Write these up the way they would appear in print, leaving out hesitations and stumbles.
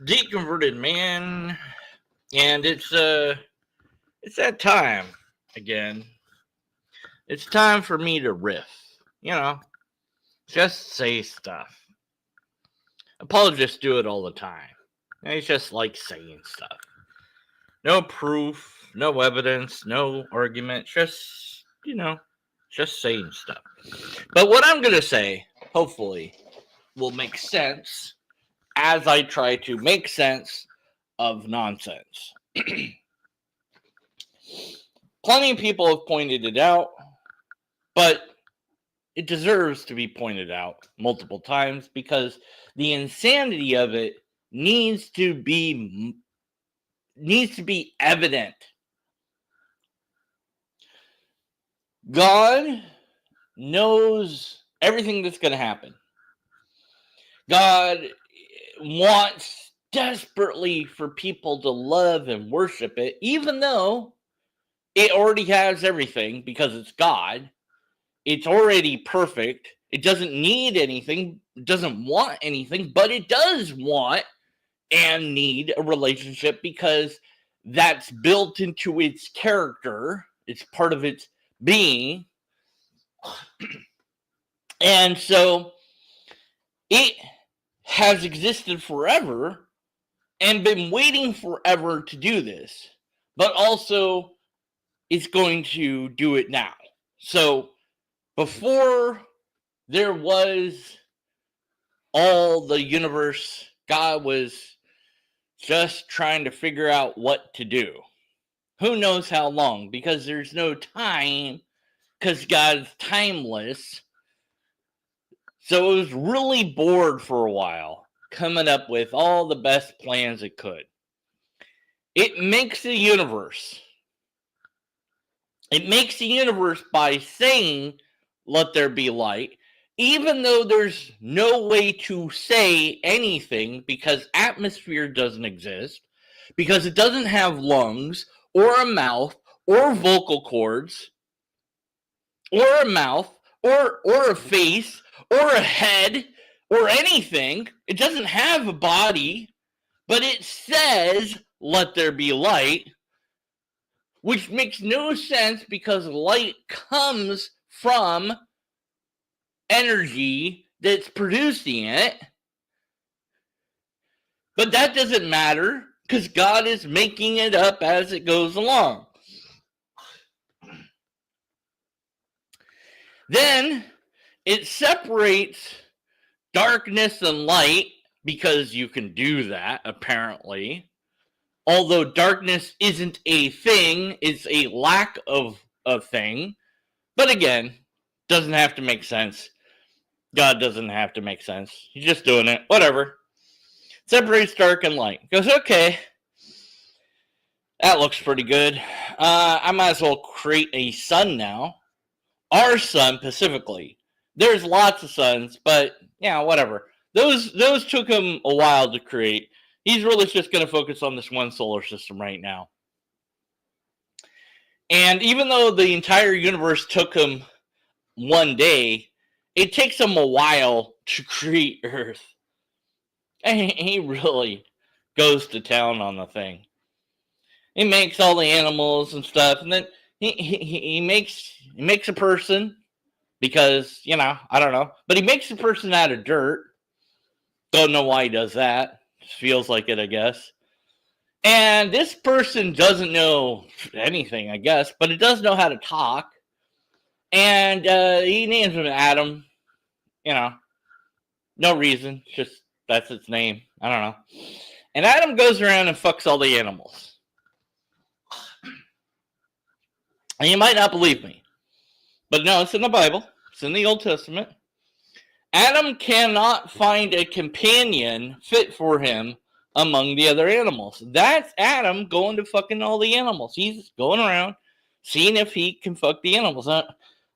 Deconverted man, and it's that time again. It's time for me to riff. You know, just say stuff. Apologists do it all the time. They just like saying stuff. No proof, no evidence, no argument. Just just saying stuff. But what I'm gonna say, hopefully, will make sense as I try to make sense of nonsense. Plenty of people have pointed it out, but it deserves to be pointed out multiple times because the insanity of it needs to be evident. God knows everything that's going to happen. God wants desperately for people to love and worship it, even though it already has everything because it's God. It's already perfect. It doesn't need anything. It doesn't want anything, but it does want and need a relationship because that's built into its character. It's part of its being. And so it has existed forever and been waiting forever to do this, but also it's going to do it now. So before there was all the universe, God was just trying to figure out what to do. Who knows how long? Because there's no time, because God's timeless. So it was really bored for a while, coming up with all the best plans it could. It makes the universe. It makes the universe by saying, let there be light, even though there's no way to say anything because atmosphere doesn't exist, because it doesn't have lungs or a mouth or vocal cords or a mouth or a face or a head or anything. It doesn't have a body, but it says, let there be light, which makes no sense because light comes from energy that's producing it. But that doesn't matter because God is making it up as it goes along. Then it separates darkness and light because you can do that, apparently. Although darkness isn't a thing, it's a lack of a thing. But again, doesn't have to make sense. God doesn't have to make sense. He's just doing it. Whatever. Separates dark and light. Goes, okay. That looks pretty good. I might as well create a sun now. Our sun, specifically. There's lots of suns, but yeah, whatever. Those took him a while to create. He's really just going to focus on this one solar system right now. And even though the entire universe took him one day, it takes him a while to create Earth. And he really goes to town on the thing. He makes all the animals and stuff, and then he makes a person because, I don't know. But he makes a person out of dirt. Don't know why he does that. Feels like it, I guess. And this person doesn't know anything, I guess, but it does know how to talk. And he names him Adam. No reason. Just that's its name. I don't know. And Adam goes around and fucks all the animals. And you might not believe me, but no, it's in the Bible. It's in the Old Testament. Adam cannot find a companion fit for him among the other animals. That's Adam going to fucking all the animals. He's going around seeing if he can fuck the animals.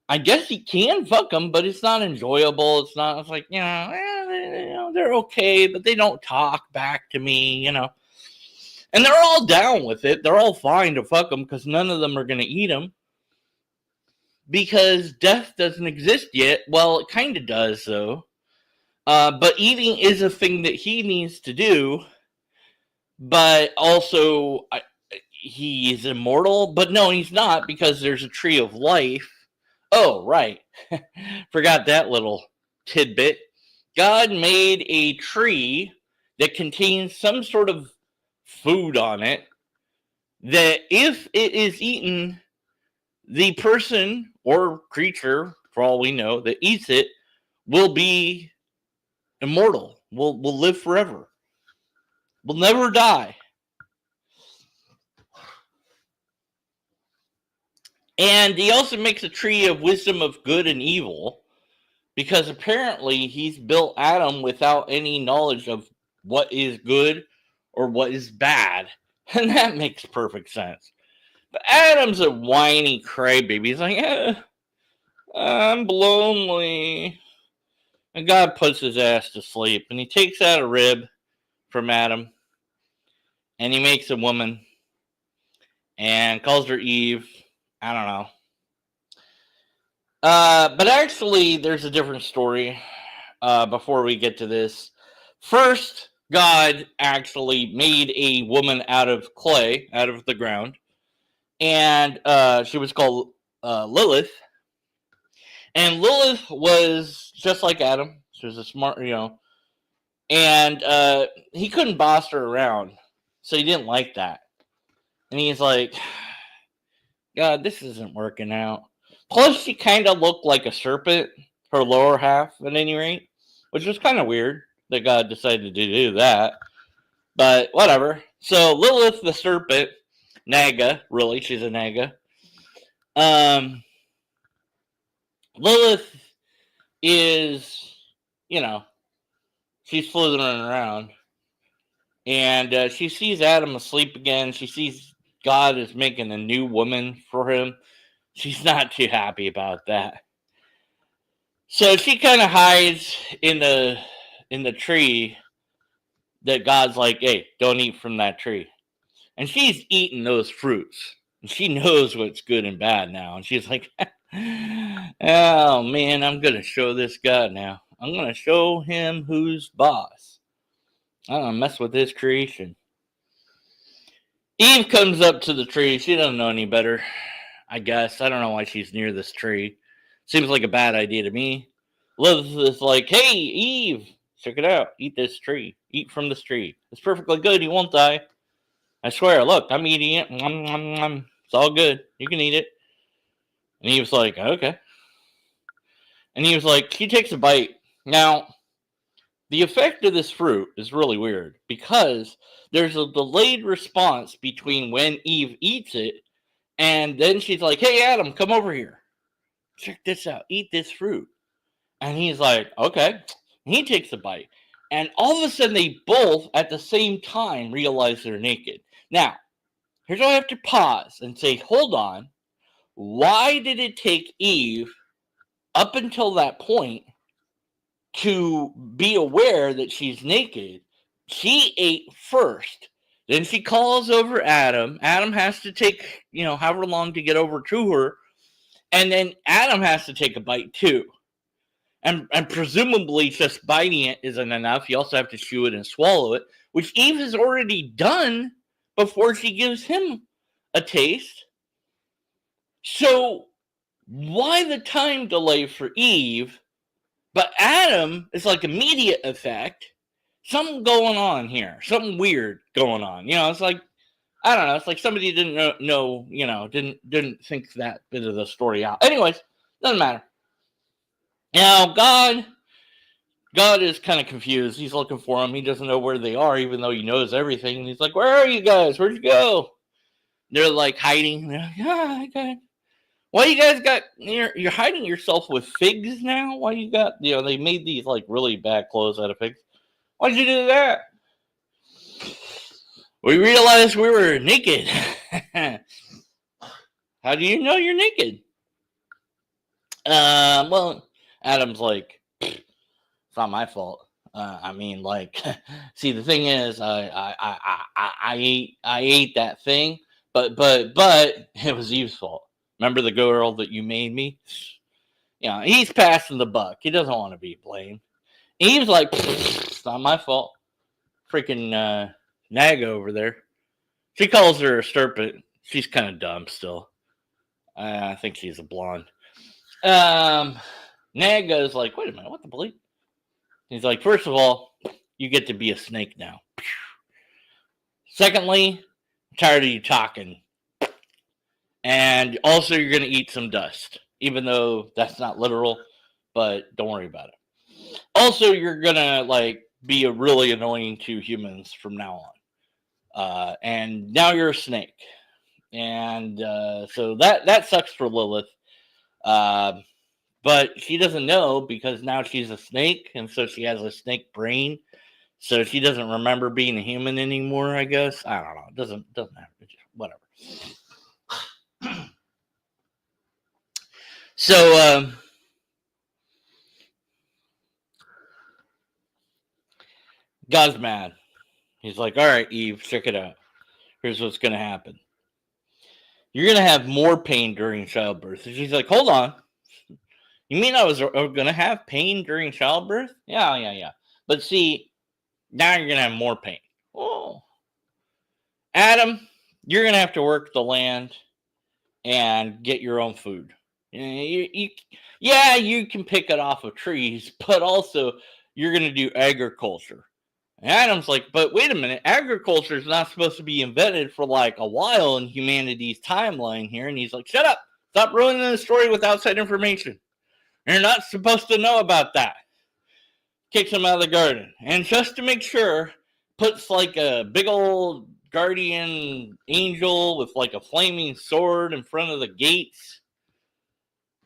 I guess he can fuck them, but it's not enjoyable. It's like, they're okay, but they don't talk back to me, And they're all down with it. They're all fine to fuck them because none of them are going to eat them. Because death doesn't exist yet. Well, it kind of does, though. But eating is a thing that he needs to do but also he is immortal. But no, he's not, because there's a tree of life. Oh, right. Forgot that little tidbit. God made a tree that contains some sort of food on it that, if it is eaten, the person or creature, for all we know, that eats it will be immortal, will live forever, will never die. And he also makes a tree of wisdom of good and evil, because apparently he's built Adam without any knowledge of what is good or what is bad. And that makes perfect sense. But Adam's a whiny crybaby. He's like, I'm lonely. And God puts his ass to sleep, and he takes out a rib from Adam, and he makes a woman and calls her Eve. I don't know. But actually, there's a different story before we get to this. First, God actually made a woman out of clay, out of the ground, and she was called Lilith. And Lilith was just like Adam. She was a smart, and he couldn't boss her around, so he didn't like that. And he's like, God, this isn't working out. Plus, she kind of looked like a serpent, her lower half, at any rate, which was kind of weird that God decided to do that. But whatever. So Lilith the serpent, Naga, really, she's a Naga. Lilith is, she's slithering around. And she sees Adam asleep again. She sees God is making a new woman for him. She's not too happy about that. So she kind of hides in the tree that God's like, hey, don't eat from that tree. And she's eating those fruits. And she knows what's good and bad now. And she's like, oh man, I'm going to show this God now. I'm going to show him who's boss. I'm going to mess with his creation. Eve comes up to the tree. She doesn't know any better, I guess. I don't know why she's near this tree. Seems like a bad idea to me. Lilith is like, hey, Eve, check it out. Eat this tree. Eat from this tree. It's perfectly good. You won't die. I swear. Look, I'm eating it. Nom, nom, nom. It's all good. You can eat it. And he was like, okay. And he was like, she takes a bite. Now, the effect of this fruit is really weird, because there's a delayed response between when Eve eats it and then she's like, hey, Adam, come over here. Check this out. Eat this fruit. And he's like, okay. And he takes a bite. And all of a sudden, they both, at the same time, realize they're naked. Now, here's where I have to pause and say, hold on. Why did it take Eve up until that point to be aware that she's naked? She ate first. Then she calls over Adam. Adam has to take, however long to get over to her. And then Adam has to take a bite too. And presumably just biting it isn't enough. You also have to chew it and swallow it, which Eve has already done before she gives him a taste. So why the time delay for Eve? But Adam is like immediate effect. Something going on here. Something weird going on. It's like, I don't know. It's like somebody didn't know, didn't think that bit of the story out. Anyways, doesn't matter. Now, God is kind of confused. He's looking for them. He doesn't know where they are, even though he knows everything. And he's like, where are you guys? Where'd you go? They're like hiding. They're like, okay. Why you guys got, you're hiding yourself with figs now? Why you got, they made these like really bad clothes out of figs. Why'd you do that? We realized we were naked. How do you know you're naked? Well, Adam's like, it's not my fault. See, the thing is, I ate that thing, but it was Eve's fault. Remember the girl that you made me? He's passing the buck. He doesn't want to be blamed. Eve's like, it's not my fault. Freaking Naga over there. She calls her a serpent. She's kind of dumb still. I think she's a blonde. Naga's like, wait a minute, what the bleep? He's like, first of all, you get to be a snake now. Secondly, I'm tired of you talking. And also, you're going to eat some dust, even though that's not literal, but don't worry about it. Also, you're going to, like, be really annoying to humans from now on. And now you're a snake. And so that sucks for Lilith. But she doesn't know because now she's a snake, and so she has a snake brain. So she doesn't remember being a human anymore, I guess. I don't know. It doesn't matter. Whatever. So God's mad. He's like, all right, Eve, check it out. Here's what's going to happen. You're going to have more pain during childbirth. And she's like, hold on. You mean I was going to have pain during childbirth? Yeah. But see, now you're going to have more pain. Oh. Adam, you're going to have to work the land and get your own food. You can pick it off of trees, but also you're going to do agriculture. And Adam's like, but wait a minute, agriculture is not supposed to be invented for like a while in humanity's timeline here. And he's like, shut up. Stop ruining the story with outside information. You're not supposed to know about that. Kicks him out of the garden. And just to make sure, puts like a big old guardian angel with like a flaming sword in front of the gates.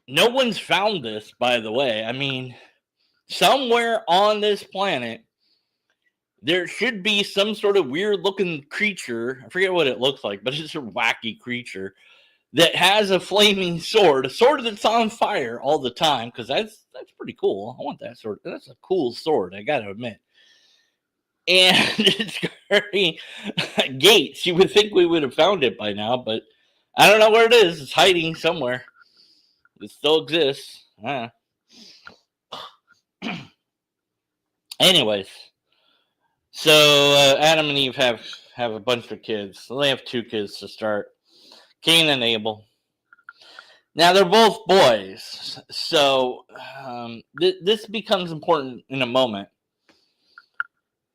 No one's found this, by the way. I mean, somewhere on this planet, there should be some sort of weird looking creature. I forget what it looks like, but it's a wacky creature that has a flaming sword, a sword that's on fire all the time, because that's pretty cool. I want that sword. That's a cool sword, I gotta admit. And it's guarding gates. You would think we would have found it by now, but I don't know where it is. It's hiding somewhere. It still exists. Anyways, so Adam and Eve have a bunch of kids. So they have 2 kids to start, Cain and Abel. Now they're both boys, so this becomes important in a moment.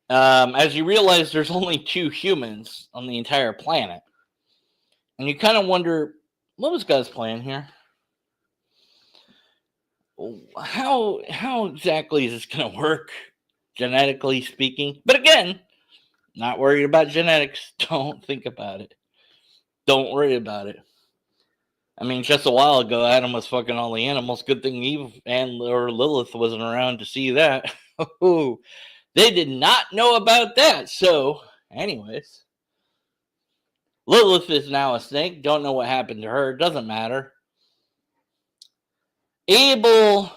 As you realize, there's only 2 humans on the entire planet, and you kind of wonder, what was God's plan here? How exactly is this going to work, genetically speaking? But again, not worried about genetics. Don't think about it. Don't worry about it. I mean, just a while ago, Adam was fucking all the animals. Good thing Eve or Lilith wasn't around to see that. They did not know about that. So, anyways, Lilith is now a snake. Don't know what happened to her. Doesn't matter. Abel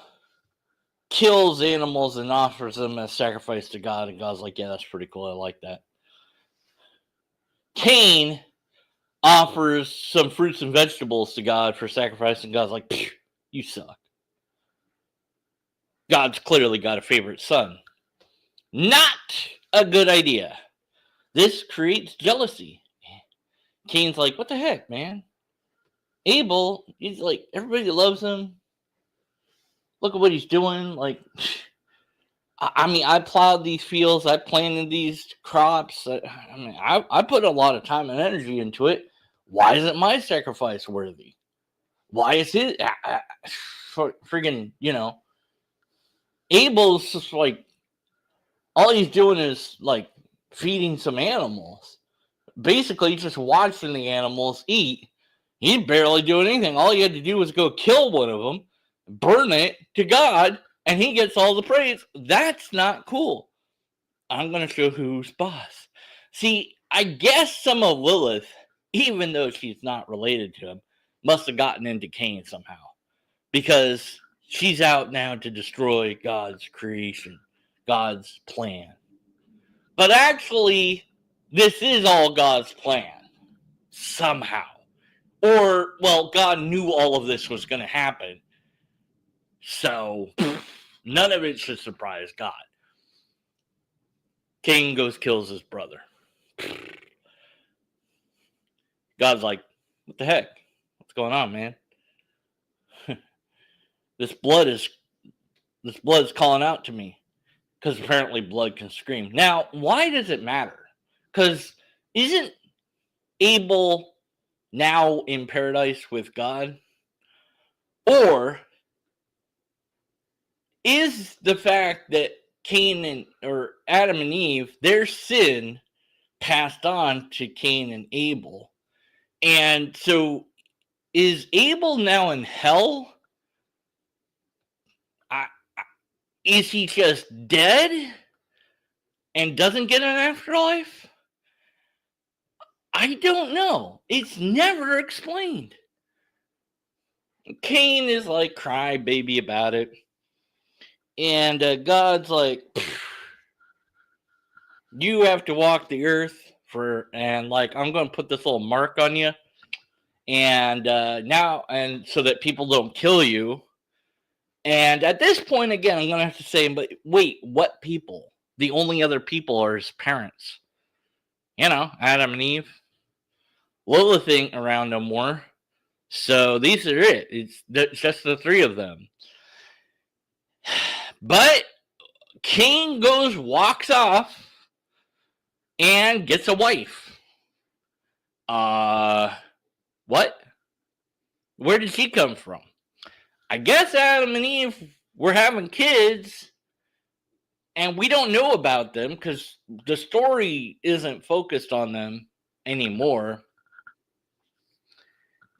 kills animals and offers them as sacrifice to God, and God's like, yeah, that's pretty cool. I like that. Cain offers some fruits and vegetables to God for sacrifice, and God's like, you suck. God's clearly got a favorite son. Not a good idea. This creates jealousy. Cain's like, what the heck, man? Abel, he's like, everybody loves him. Look at what he's doing. Like, I mean, I plowed these fields. I planted these crops. I put a lot of time and energy into it. Why isn't my sacrifice worthy? Why is it? Friggin', Abel's just like, all he's doing is like feeding some animals. Basically, just watching the animals eat. He barely doing anything. All he had to do was go kill one of them, burn it to God, and he gets all the praise. That's not cool. I'm going to show who's boss. See, I guess some of Lilith, even though she's not related to him, must have gotten into Cain somehow. Because she's out now to destroy God's creation, God's plan. But actually, this is all God's plan. Somehow. Or, well, God knew all of this was going to happen. So, none of it should surprise God. Cain goes kills his brother. God's like, what the heck? What's going on, man? This blood is calling out to me. Because apparently blood can scream. Now, why does it matter? Because isn't Abel now in paradise with God? Or is the fact that Cain or Adam and Eve, their sin passed on to Cain and Abel? And so is Abel now in hell? Is he just dead and doesn't get an afterlife? I don't know. It's never explained. Cain is like cry baby about it. And God's like, you have to walk the earth and like, I'm going to put this little mark on you. And and so that people don't kill you. And at this point, again, I'm going to have to say, but wait, what people? The only other people are his parents. Adam and Eve. Lilith ain't around no more. So these are it. It's just the three of them. But Cain walks off, and gets a wife. What? Where did she come from? I guess Adam and Eve were having kids, and we don't know about them because the story isn't focused on them anymore.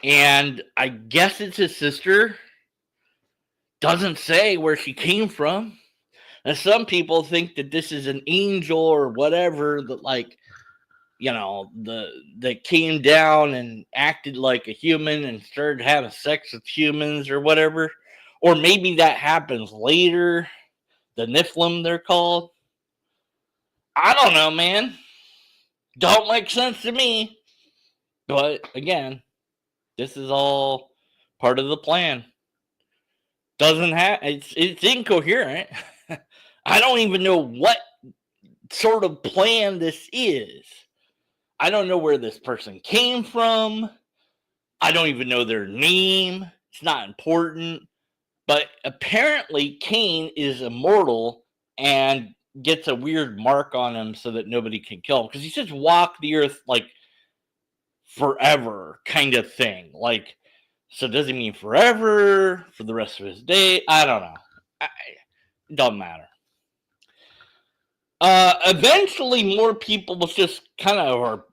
And I guess it's his sister. Doesn't say where she came from. And some people think that this is an angel or whatever that, like, that came down and acted like a human and started having sex with humans or whatever. Or maybe that happens later. The Nephilim, they're called. I don't know, man. Don't make sense to me. But again, this is all part of the plan. It's incoherent. I don't even know what sort of plan this is. I don't know where this person came from. I don't even know their name. It's not important. But apparently Cain is immortal and gets a weird mark on him so that nobody can kill him. Because he says walk the earth like forever kind of thing. Like, so does he mean forever for the rest of his day? I don't know. It doesn't matter. Eventually more people will just kind of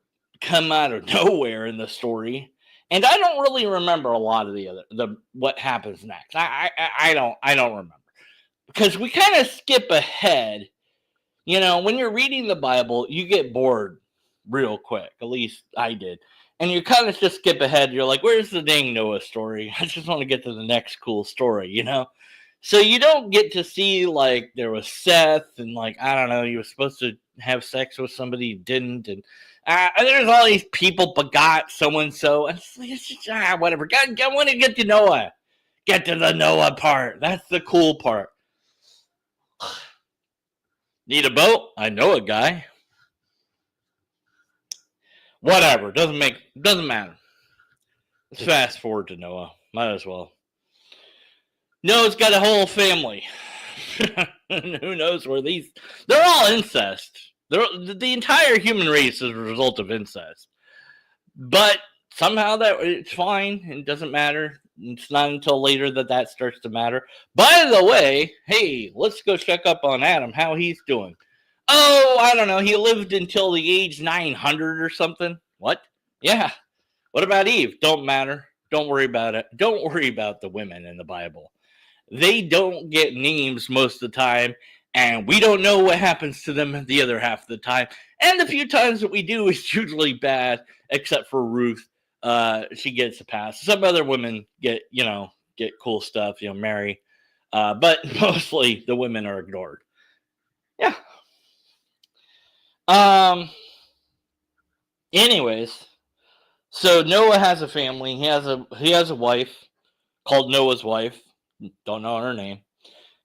come out of nowhere in the story. And I don't really remember a lot of what happens next. I don't remember. Because we kind of skip ahead. When you're reading the Bible, you get bored real quick. At least I did. And you kind of just skip ahead. You're like, where's the dang Noah story? I just want to get to the next cool story, So you don't get to see, like, there was Seth and, like, I don't know, you were supposed to have sex with somebody you didn't. And there's all these people begot so-and-so. And it's just, whatever. I want to get to Noah. Get to the Noah part. That's the cool part. Need a boat? I know a guy. Whatever. Doesn't matter. Let's fast forward to Noah. Might as well. Noah's got a whole family. Who knows where they're all incest. The entire human race is a result of incest. But somehow it's fine. It doesn't matter. It's not until later that starts to matter. By the way, hey, let's go check up on Adam, how he's doing. Oh, I don't know. He lived until the age 900 or something. What? Yeah. What about Eve? Don't matter. Don't worry about it. Don't worry about the women in the Bible. They don't get names most of the time, and we don't know what happens to them the other half of the time. And the few times that we do is usually bad, except for Ruth. She gets a pass. Some other women get cool stuff, Mary. But mostly the women are ignored. Yeah. Anyways, so Noah has a family. He has a wife called Noah's wife. Don't know her name.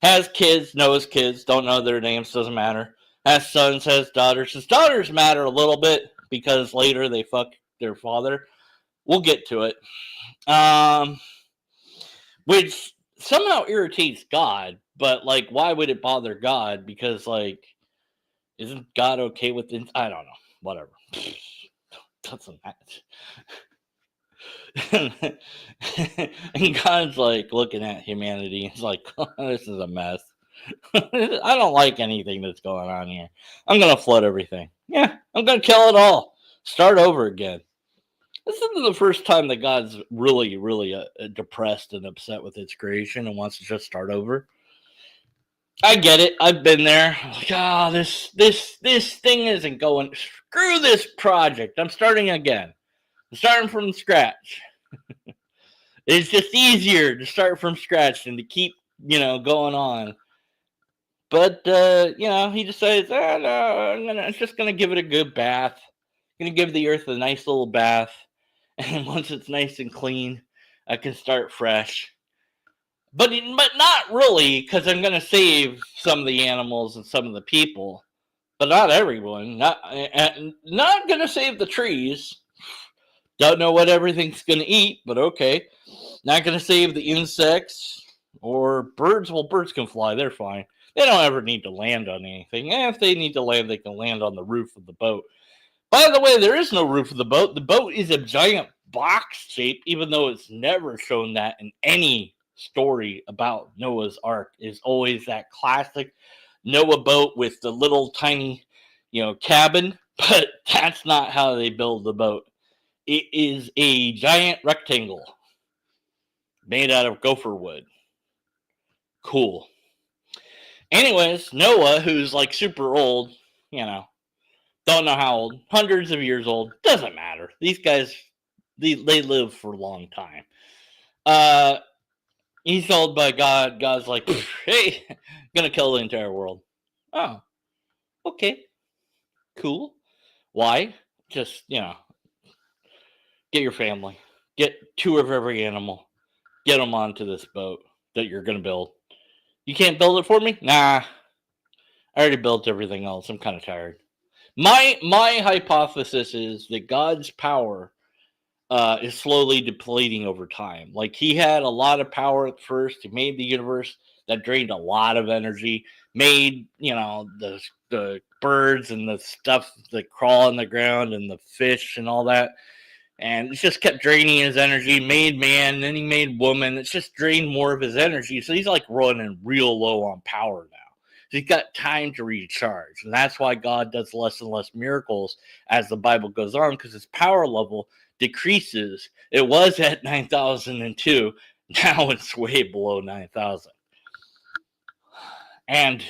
Has kids, Noah's kids. Don't know their names. Doesn't matter. Has sons, has daughters. His daughters matter a little bit because later they fuck their father. We'll get to it. Which somehow irritates God, but like, why would it bother God? Because like, isn't God okay with it? I don't know. Whatever. Doesn't matter. And God's like looking at humanity. He's like, oh, this is a mess. I don't like anything that's going on here. I'm gonna flood everything. Yeah, I'm gonna kill it all. Start over again. This isn't the first time that God's really, really depressed and upset with his creation and wants to just start over. I get it. I've been there. Like, this thing isn't going. Screw this project. I'm starting again. I'm starting from scratch. It's just easier to start from scratch than to keep, going on. But he decides, no, I'm just gonna give it a good bath. I'm gonna give the earth a nice little bath, and once it's nice and clean, I can start fresh. But not really, because I'm gonna save some of the animals and some of the people, but not everyone. Not gonna save the trees. Don't know what everything's gonna eat, but okay. Not gonna save the insects or birds. Well, birds can fly; they're fine. They don't ever need to land on anything. And if they need to land, they can land on the roof of the boat. By the way, there is no roof of the boat. The boat is a giant box shape, even though it's never shown that in any story about Noah's Ark. Is always that classic Noah boat with the little tiny, cabin. But that's not how they build the boat. It is a giant rectangle made out of gopher wood. Cool. Anyways, Noah, who's like super old, don't know how old, hundreds of years old, doesn't matter. These guys, they live for a long time. He's told by God. God's like, hey, I'm gonna kill the entire world. Oh, okay, cool. Why? Just, get your family, get 2 of every animal, get them onto this boat that you're gonna build. You can't build it for me? Nah, I already built everything else. I'm kind of tired. My hypothesis is that God's power is slowly depleting over time. Like, he had a lot of power at first. He made the universe that drained a lot of energy. Made the birds and the stuff that crawl on the ground and the fish and all that. And it just kept draining his energy. Made man, then he made woman. It's just drained more of his energy. So he's like running real low on power now. He's got time to recharge. And that's why God does less and less miracles as the Bible goes on, because his power level decreases. It was at 9,002. Now it's way below 9,000. And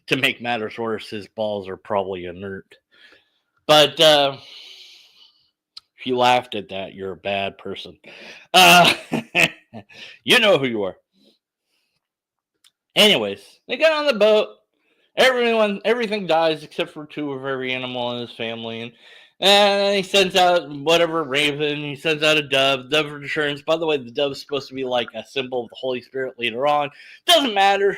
to make matters worse, his balls are probably inert. But if you laughed at that, you're a bad person. You know who you are. Anyways, they get on the boat. Everything dies except for 2 of every animal in his family, and he sends out whatever raven. He sends out a dove. Dove returns. By the way, the dove's supposed to be like a symbol of the Holy Spirit later on. Doesn't matter.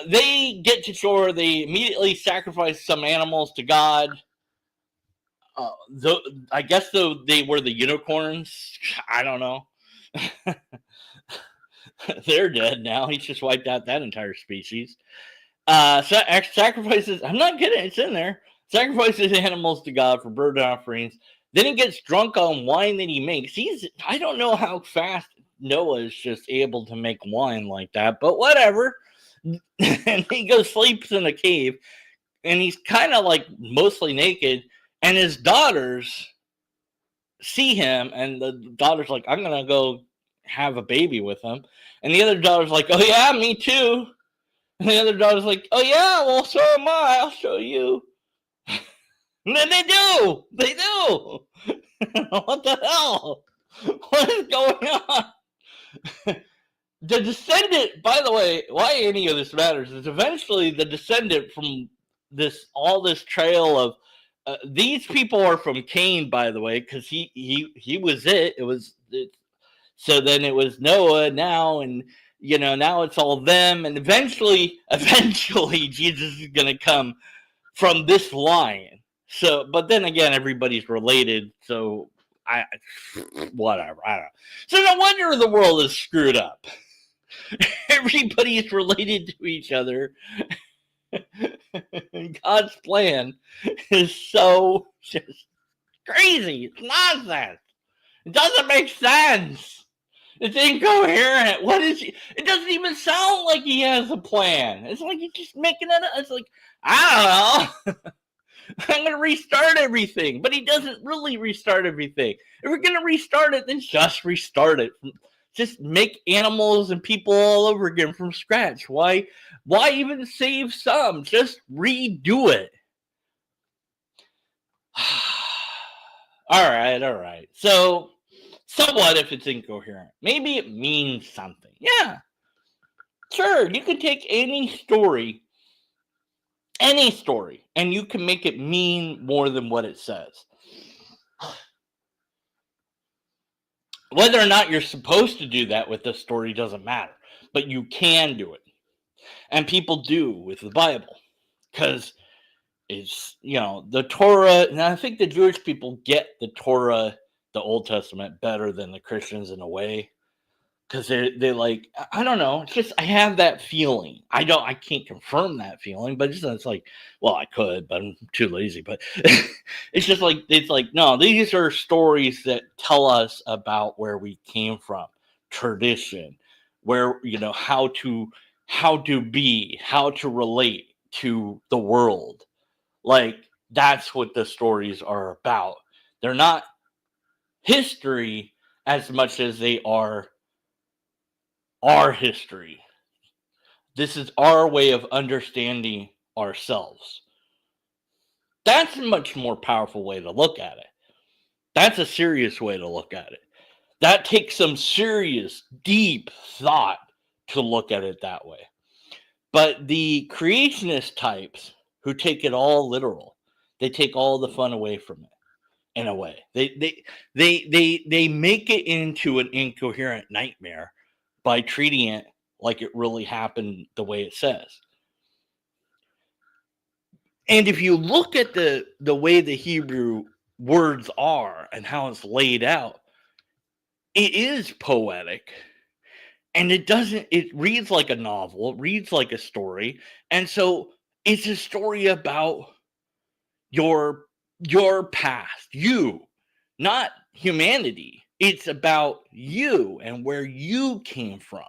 They get to shore. They immediately sacrifice some animals to God. I guess they were the unicorns. I don't know. They're dead now. He's just wiped out that entire species. Sacrifices. I'm not kidding. It's in there. Sacrifices animals to God for burnt offerings. Then he gets drunk on wine that he makes. I don't know how fast Noah is just able to make wine like that, but whatever. And he goes sleeps in a cave, and he's kind of like mostly naked. And his daughters see him, and the daughter's like, I'm gonna go have a baby with him. And the other daughter's like, oh yeah, me too. And the other daughter's like, oh yeah, well, so am I. I'll show you. And then they do. What the hell? What is going on? The descendant, by the way, why any of this matters is eventually the descendant from all this trail of these people are from Cain, by the way, because he was it. So then it was Noah now, and now it's all them, and eventually Jesus is gonna come from this line. So, but then again, everybody's related, so whatever. I don't know. So no wonder the world is screwed up. Everybody is related to each other. God's plan is so just crazy. It's nonsense. It doesn't make sense. It's incoherent. What is he? It doesn't even sound like he has a plan. It's like he's just making it up. It's like, I don't know. I'm going to restart everything. But he doesn't really restart everything. If we're going to restart it, then just restart it. Just make animals and people all over again from scratch. Why even save some? Just redo it. All right. So what if it's incoherent? Maybe it means something. Yeah. Sure, you can take any story, and you can make it mean more than what it says. Whether or not you're supposed to do that with the story doesn't matter, but you can do it. And people do with the Bible, because it's, the Torah, and I think the Jewish people get the Torah, the Old Testament, better than the Christians in a way, because they're like, I don't know, it's just, I have that feeling. I can't confirm that feeling, but it's like, well, I could, but I'm too lazy. But it's just like, no, these are stories that tell us about where we came from, tradition, where, how to be, how to relate to the world. Like, that's what the stories are about. They're not history as much as they are our history. This is our way of understanding ourselves. That's a much more powerful way to look at it. That's a serious way to look at it. That takes some serious, deep thought to look at it that way. But the creationist types who take it all literal, they take all the fun away from it. In a way, they make it into an incoherent nightmare by treating it like it really happened the way it says. And if you look at the way the Hebrew words are and how it's laid out, it is poetic. And it reads like a novel, it reads like a story. And so it's a story about your past, you, not humanity. It's about you and where you came from.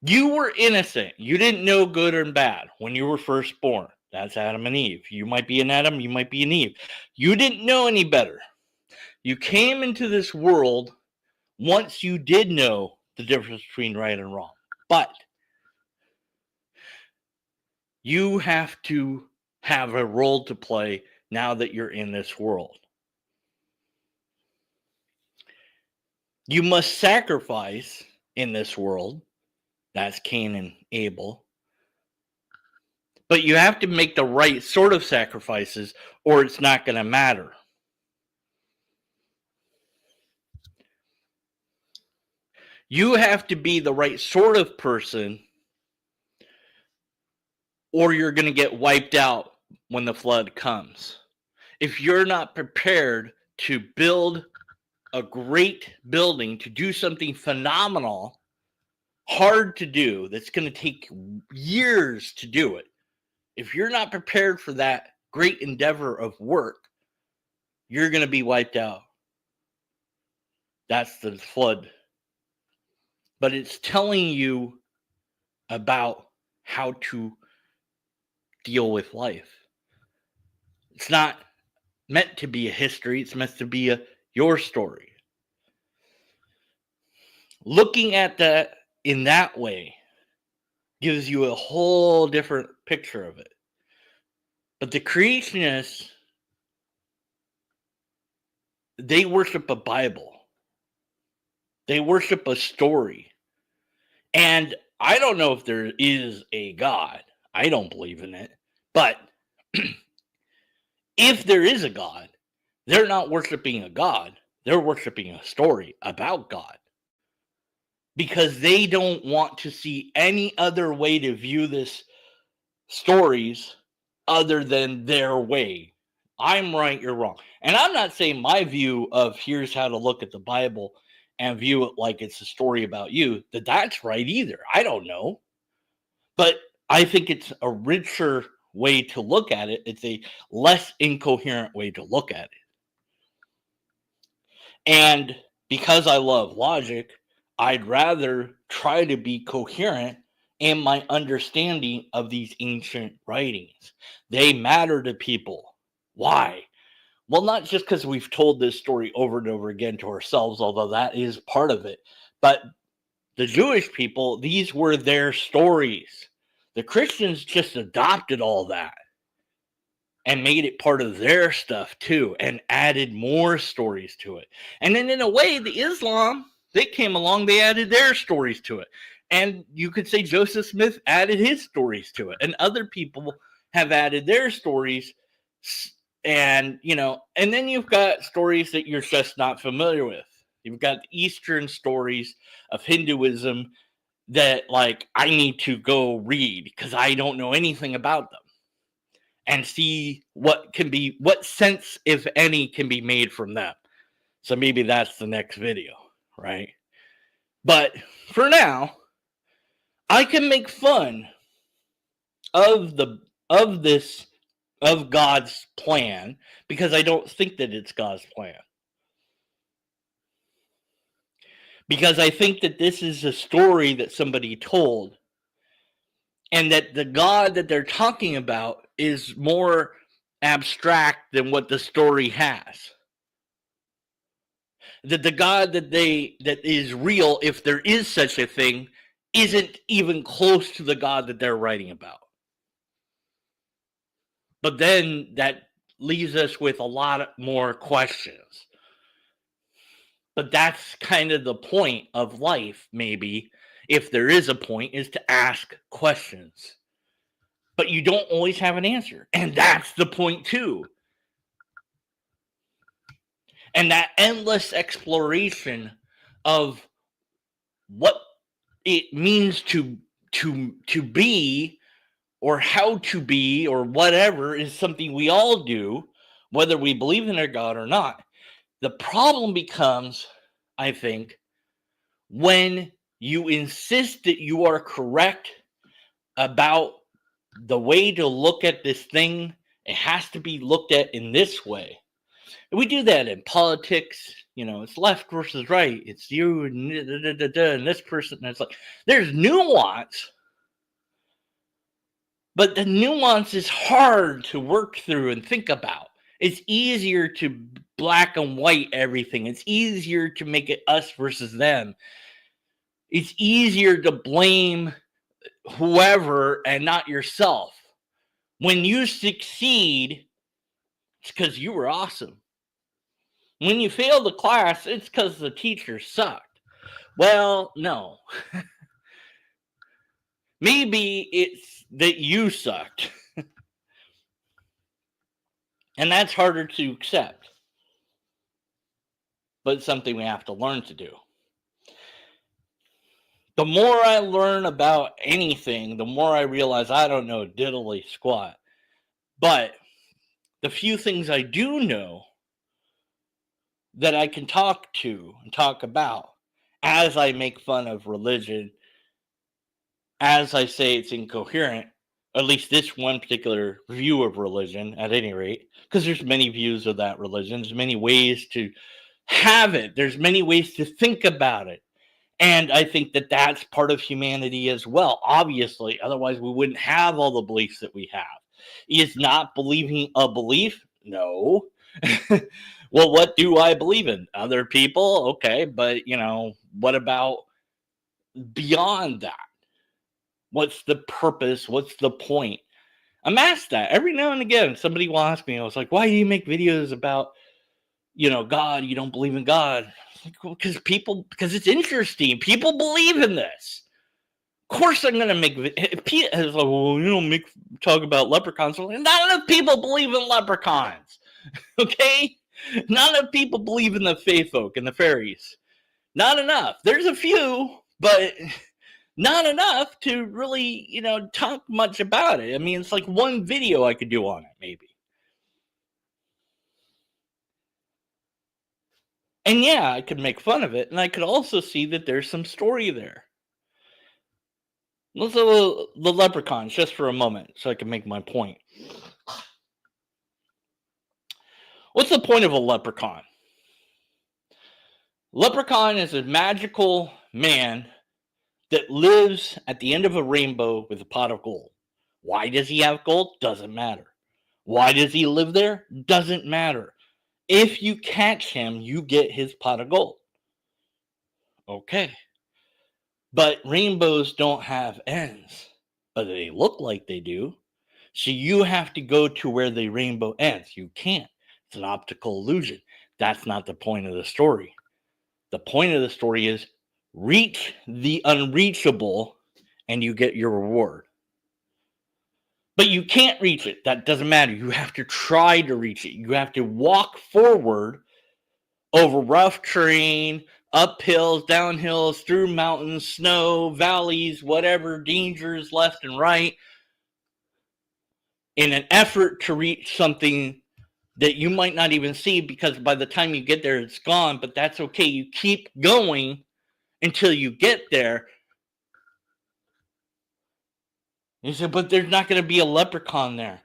You were innocent. You didn't know good or bad when you were first born. That's Adam and Eve. You might be an Adam, you might be an Eve. You didn't know any better. You came into this world once you did know the difference between right and wrong. But you have to have a role to play now that you're in this world. You must sacrifice in this world. That's Cain and Abel. But you have to make the right sort of sacrifices, or it's not going to matter. You have to be the right sort of person, or you're going to get wiped out when the flood comes. If you're not prepared to build a great building, to do something phenomenal, hard to do, that's going to take years to do it, if you're not prepared for that great endeavor of work, you're going to be wiped out. That's the flood. But it's telling you about how to deal with life. It's not meant to be a history. It's meant to be your story. Looking at that in that way gives you a whole different picture of it. But the creationists, they worship a Bible. They worship a story. And I don't know if there is a God. I don't believe in it. But if there is a God, they're not worshiping a God. They're worshiping a story about God. Because they don't want to see any other way to view this stories other than their way. I'm right, you're wrong. And I'm not saying my view of here's how to look at the Bible and view it like it's a story about you, that's right either. I don't know. But I think it's a richer way to look at it. It's a less incoherent way to look at it. And because I love logic, I'd rather try to be coherent in my understanding of these ancient writings. They matter to people. Why? Well, not just because we've told this story over and over again to ourselves, although that is part of it, but the Jewish people, these were their stories. The Christians just adopted all that and made it part of their stuff too, and added more stories to it. And then in a way, the Islam, they came along, they added their stories to it. And you could say Joseph Smith added his stories to it, and other people have added their stories. And, and then you've got stories that you're just not familiar with. You've got Eastern stories of Hinduism that, like, I need to go read because I don't know anything about them, and see what sense, if any, can be made from them. So maybe that's the next video, right? But for now, I can make fun of God's plan because I don't think that it's God's plan. Because I think that this is a story that somebody told, and that the God that they're talking about is more abstract than what the story has. That the God that is real, if there is such a thing, isn't even close to the God that they're writing about. But then that leaves us with a lot more questions. But that's kind of the point of life, maybe, if there is a point, is to ask questions. But you don't always have an answer. And that's the point too. And that endless exploration of what it means to be, or how to be, or whatever, is something we all do, whether we believe in a God or not. The problem becomes, I think, when you insist that you are correct about the way to look at this thing. It has to be looked at in this way. And we do that in politics. It's left versus right. It's you and this person. And it's like, there's nuance, but the nuance is hard to work through and think about. It's easier to black and white everything. It's easier to make it us versus them. It's easier to blame whoever and not yourself. When you succeed, it's because you were awesome. When you fail the class, it's because the teacher sucked. Well, no. Maybe it's that you sucked. And that's harder to accept. But it's something we have to learn to do. The more I learn about anything, the more I realize I don't know diddly squat. But the few things I do know that I can talk to and talk about, as I make fun of religion, as I say it's incoherent, at least this one particular view of religion, at any rate, because there's many views of that religion. There's many ways to have it. There's many ways to think about it. And I think that that's part of humanity as well, obviously. Otherwise, we wouldn't have all the beliefs that we have. Is not believing a belief? No. Well, what do I believe in? Other people? Okay, but, what about beyond that? What's the purpose? What's the point? I'm asked that every now and again. Somebody will ask me, I was like, why do you make videos about, God? You don't believe in God? Because it's interesting. People believe in this. Of course I'm going to make videos. Like, well, you don't talk about leprechauns. Not enough people believe in leprechauns. Okay? Not enough people believe in the fae folk and the fairies. Not enough. There's a few, but not enough to really, talk much about it. I mean, it's like one video I could do on it, maybe. And yeah, I could make fun of it, and I could also see that there's some story there. Let's look at the leprechauns just for a moment so I can make my point. What's the point of a leprechaun? Leprechaun is a magical man that lives at the end of a rainbow with a pot of gold. Why does he have gold? Doesn't matter. Why does he live there? Doesn't matter. If you catch him, you get his pot of gold. Okay. But rainbows don't have ends, but they look like they do. So you have to go to where the rainbow ends. You can't. It's an optical illusion. That's not the point of the story. The point of the story is reach the unreachable and you get your reward. But you can't reach it. That doesn't matter. You have to try to reach it. You have to walk forward over rough terrain, up hills, down hills, through mountains, snow, valleys, whatever, dangers left and right, in an effort to reach something that you might not even see, because by the time you get there, it's gone. But that's okay. You keep going until you get there. You say, but there's not going to be a leprechaun there.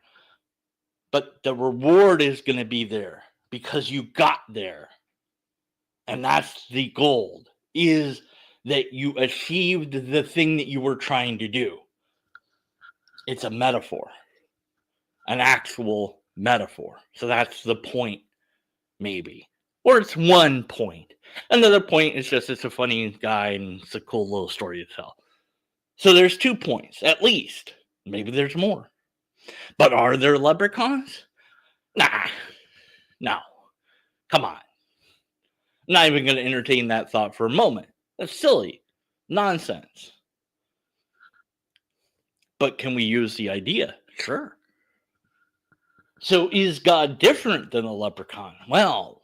But the reward is going to be there because you got there. And that's the gold, is that you achieved the thing that you were trying to do. It's a metaphor, an actual metaphor. So that's the point, maybe. Or it's one point. Another point is just it's a funny guy and it's a cool little story to tell. So there's 2 points, at least. Maybe there's more. But are there leprechauns? Nah. No. Come on. I'm not even going to entertain that thought for a moment. That's silly. Nonsense. But can we use the idea? Sure. So is God different than a leprechaun? Well,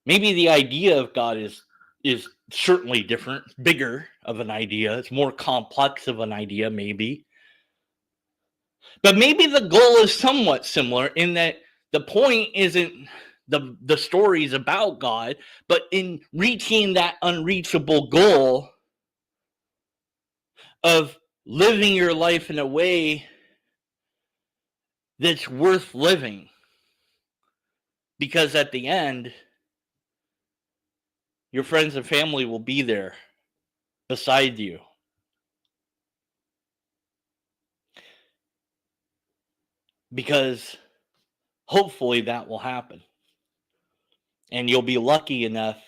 maybe the idea of God is certainly different, bigger of an idea. It's more complex of an idea, maybe. But maybe the goal is somewhat similar in that the point isn't the stories about God, but in reaching that unreachable goal of living your life in a way that's worth living. Because at the end, your friends and family will be there beside you. Because hopefully that will happen. And you'll be lucky enough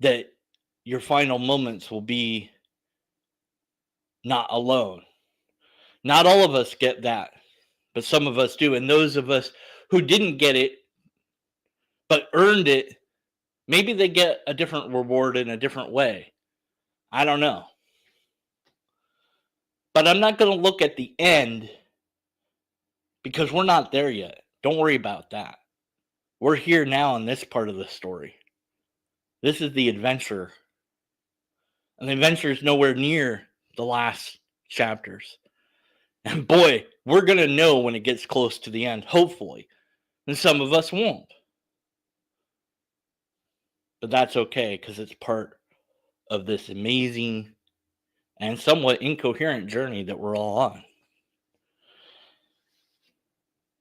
that your final moments will be not alone. Not all of us get that, but some of us do. And those of us who didn't get it, but earned it, maybe they get a different reward in a different way. I don't know. But I'm not going to look at the end because we're not there yet. Don't worry about that. We're here now in this part of the story. This is the adventure. And the adventure is nowhere near the last chapters. And boy, we're going to know when it gets close to the end, hopefully. And some of us won't. But that's okay because it's part of this amazing and somewhat incoherent journey that we're all on.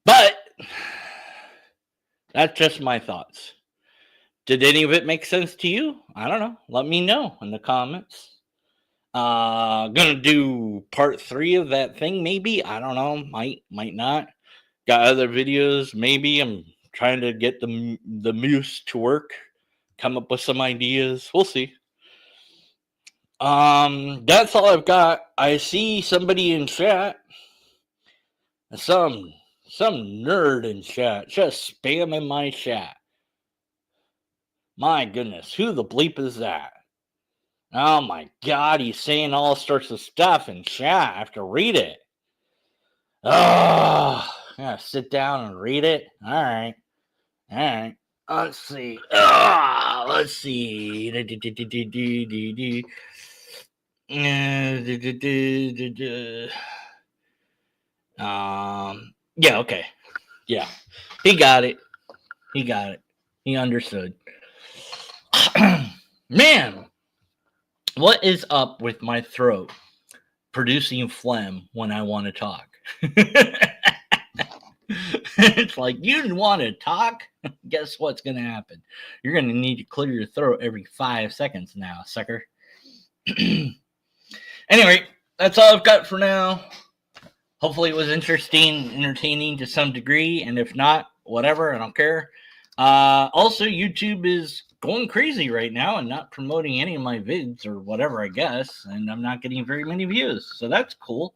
But that's just my thoughts. Did any of it make sense to you? I don't know. Let me know in the comments. Gonna do part 3 of that thing, maybe. I don't know. Might not. Got other videos, maybe. I'm trying to get the muse to work. Come up with some ideas. We'll see. That's all I've got. I see somebody in chat. Some nerd in chat. Just spamming my chat. My goodness, who the bleep is that? Oh my god, he's saying all sorts of stuff in chat. I have to read it. Oh, I gotta sit down and read it. Alright. Let's see. Let's see. Yeah, okay. Yeah. He got it. He understood. Man, what is up with my throat producing phlegm when I want to talk? It's like, you want to talk? Guess what's going to happen? You're going to need to clear your throat every 5 seconds now, sucker. Anyway, that's all I've got for now. Hopefully it was interesting, entertaining to some degree, and if not, whatever, I don't care. Also, YouTube is going crazy right now and not promoting any of my vids or whatever, I guess, and I'm not getting very many views, so that's cool.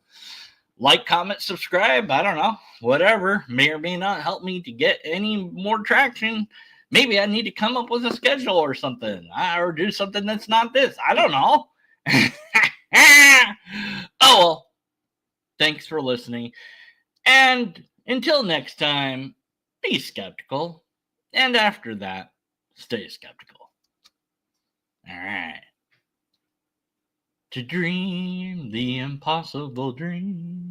Like, comment, subscribe, I don't know, whatever, may or may not help me to get any more traction. Maybe I need to come up with a schedule or something, or do something that's not this. I don't know. Oh well. Thanks for listening. And until next time, be skeptical. And after that, stay skeptical. All right. To dream the impossible dream.